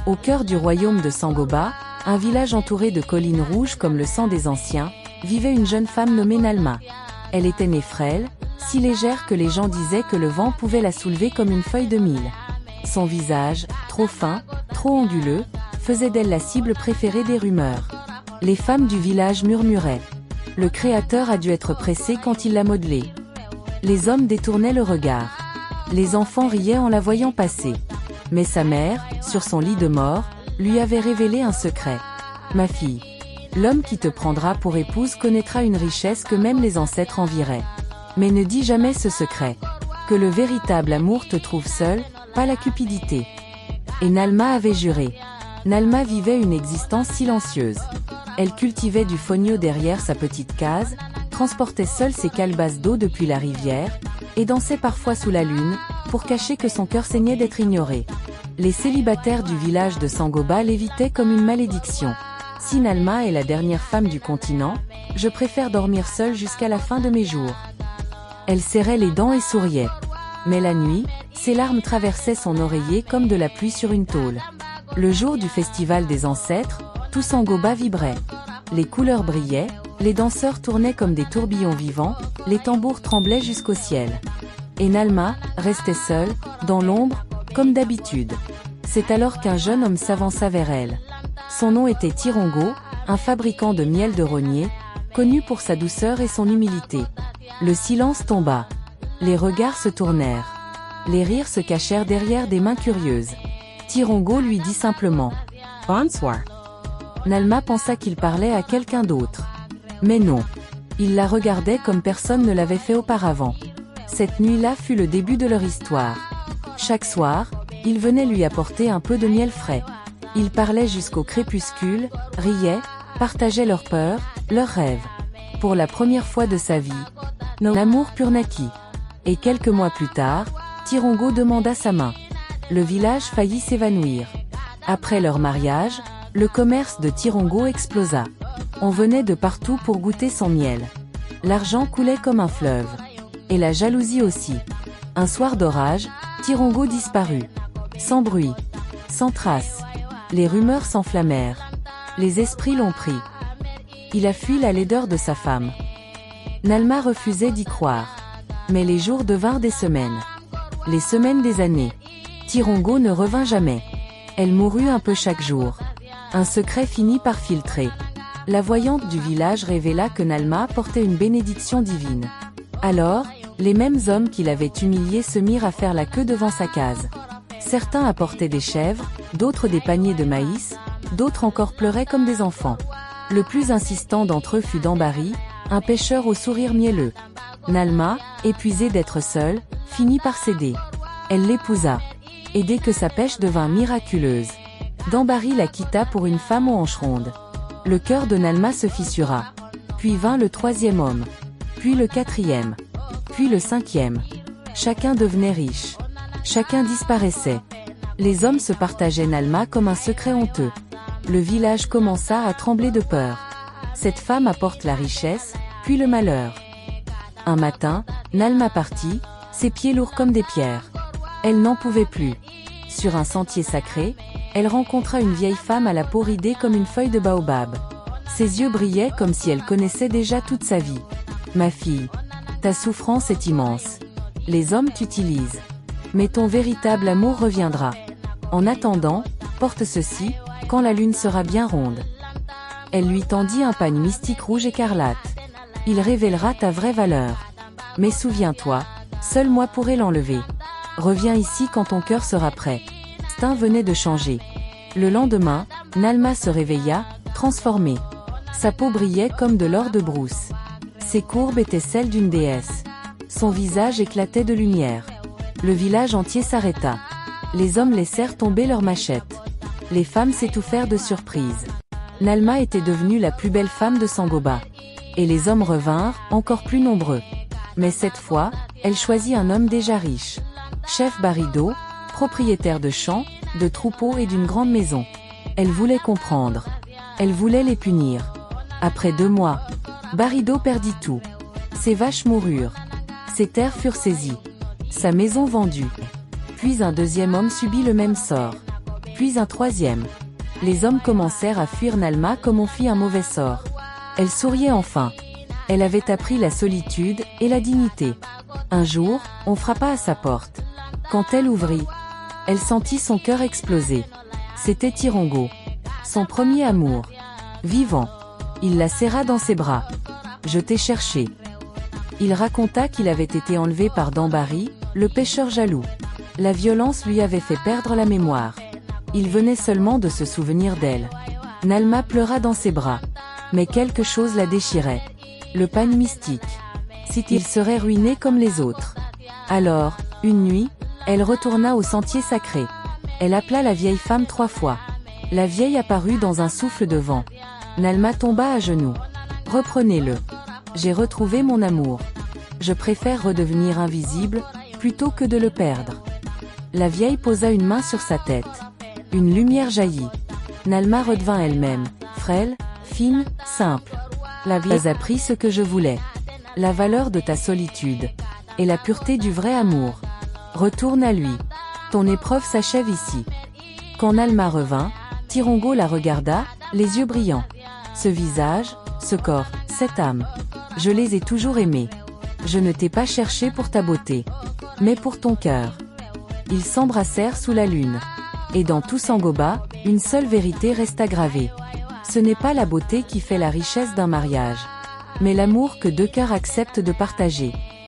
Au cœur du royaume de Sangoba, un village entouré de collines rouges comme le sang des anciens, vivait une jeune femme nommée Nalma. Elle était née frêle, si légère que les gens disaient que le vent pouvait la soulever comme une feuille de mil. Son visage, trop fin, trop onduleux, faisait d'elle la cible préférée des rumeurs. Les femmes du village murmuraient. Le créateur a dû être pressé quand il l'a modelée. Les hommes détournaient le regard. Les enfants riaient en la voyant passer. Mais sa mère, sur son lit de mort, lui avait révélé un secret. Ma fille, l'homme qui te prendra pour épouse connaîtra une richesse que même les ancêtres envieraient. Mais ne dis jamais ce secret. Que le véritable amour te trouve seul, pas la cupidité. Et Nalma avait juré. Nalma vivait une existence silencieuse. Elle cultivait du fonio derrière sa petite case, transportait seule ses calebasses d'eau depuis la rivière, et dansait parfois sous la lune, pour cacher que son cœur saignait d'être ignoré. Les célibataires du village de Sangoba l'évitaient comme une malédiction. Si Nalma est la dernière femme du continent, je préfère dormir seule jusqu'à la fin de mes jours. Elle serrait les dents et souriait. Mais la nuit, ses larmes traversaient son oreiller comme de la pluie sur une tôle. Le jour du festival des ancêtres, tout Sangoba vibrait. Les couleurs brillaient, les danseurs tournaient comme des tourbillons vivants, les tambours tremblaient jusqu'au ciel. Et Nalma restait seule, dans l'ombre, comme d'habitude. C'est alors qu'un jeune homme s'avança vers elle. Son nom était Tirongo, un fabricant de miel de rognier, connu pour sa douceur et son humilité. Le silence tomba. Les regards se tournèrent. Les rires se cachèrent derrière des mains curieuses. Tirongo lui dit simplement « Bonsoir ». Nalma pensa qu'il parlait à quelqu'un d'autre. Mais non. Il la regardait comme personne ne l'avait fait auparavant. Cette nuit-là fut le début de leur histoire. Chaque soir, il venait lui apporter un peu de miel frais. Ils parlaient jusqu'au crépuscule, riaient, partageaient leurs peurs, leurs rêves. Pour la première fois de sa vie, l'amour pur naquit. Et quelques mois plus tard, Tirongo demanda sa main. Le village faillit s'évanouir. Après leur mariage, le commerce de Tirongo explosa. On venait de partout pour goûter son miel. L'argent coulait comme un fleuve. Et la jalousie aussi. Un soir d'orage, Tirongo disparut. Sans bruit. Sans trace. Les rumeurs s'enflammèrent. Les esprits l'ont pris. Il a fui la laideur de sa femme. Nalma refusait d'y croire. Mais les jours devinrent des semaines. Les semaines des années. Tirongo ne revint jamais. Elle mourut un peu chaque jour. Un secret finit par filtrer. La voyante du village révéla que Nalma portait une bénédiction divine. Alors, les mêmes hommes qui l'avaient humiliée se mirent à faire la queue devant sa case. Certains apportaient des chèvres, d'autres des paniers de maïs, d'autres encore pleuraient comme des enfants. Le plus insistant d'entre eux fut Dambari, un pêcheur au sourire mielleux. Nalma, épuisée d'être seule, finit par céder. Elle l'épousa. Et dès que sa pêche devint miraculeuse, Dambari la quitta pour une femme aux hanches rondes. Le cœur de Nalma se fissura. Puis vint le troisième homme. Puis le quatrième. Puis le cinquième. Chacun devenait riche. Chacun disparaissait. Les hommes se partageaient Nalma comme un secret honteux. Le village commença à trembler de peur. Cette femme apporte la richesse, puis le malheur. Un matin, Nalma partit, ses pieds lourds comme des pierres. Elle n'en pouvait plus. Sur un sentier sacré, elle rencontra une vieille femme à la peau ridée comme une feuille de baobab. Ses yeux brillaient comme si elle connaissait déjà toute sa vie. « Ma fille, ta souffrance est immense. Les hommes t'utilisent. Mais ton véritable amour reviendra. En attendant, porte ceci, quand la lune sera bien ronde. » Elle lui tendit un pagne mystique rouge écarlate. « Il révélera ta vraie valeur. Mais souviens-toi, seul moi pourrai l'enlever. Reviens ici quand ton cœur sera prêt. » L'instinct venait de changer. Le lendemain, Nalma se réveilla, transformée. Sa peau brillait comme de l'or de brousse. Ses courbes étaient celles d'une déesse. Son visage éclatait de lumière. Le village entier s'arrêta. Les hommes laissèrent tomber leurs machettes. Les femmes s'étouffèrent de surprise. Nalma était devenue la plus belle femme de Sangoba. Et les hommes revinrent, encore plus nombreux. Mais cette fois, elle choisit un homme déjà riche. Chef Barido, propriétaire de champs, de troupeaux et d'une grande maison. Elle voulait comprendre. Elle voulait les punir. Après 2 mois, Barido perdit tout. Ses vaches moururent. Ses terres furent saisies. Sa maison vendue. Puis un deuxième homme subit le même sort. puis un troisième. Les hommes commencèrent à fuir Nalma comme on fit un mauvais sort. Elle souriait enfin. Elle avait appris la solitude et la dignité. Un jour, on frappa à sa porte. Quand elle ouvrit, elle sentit son cœur exploser. C'était Tirongo. Son premier amour. Vivant. Il la serra dans ses bras. « Je t'ai cherché. » Il raconta qu'il avait été enlevé par Dambari, le pêcheur jaloux. La violence lui avait fait perdre la mémoire. Il venait seulement de se souvenir d'elle. Nalma pleura dans ses bras. Mais quelque chose la déchirait. Le pan mystique. Il serait ruiné comme les autres. Alors, une nuit, elle retourna au sentier sacré. Elle appela la vieille femme 3 fois. La vieille apparut dans un souffle de vent. Nalma tomba à genoux. « Reprenez-le. J'ai retrouvé mon amour. Je préfère redevenir invisible, plutôt que de le perdre. » La vieille posa une main sur sa tête. Une lumière jaillit. Nalma redevint elle-même, frêle, fine, simple. La vieille a appris ce que je voulais. La valeur de ta solitude. Et la pureté du vrai amour. Retourne à lui. Ton épreuve s'achève ici. Quand Nalma revint, Tirongo la regarda, les yeux brillants. Ce visage, ce corps, cette âme. Je les ai toujours aimés. Je ne t'ai pas cherché pour ta beauté, mais pour ton cœur. Ils s'embrassèrent sous la lune. Et dans tout Sangoba, une seule vérité resta gravée. Ce n'est pas la beauté qui fait la richesse d'un mariage, mais l'amour que 2 cœurs acceptent de partager.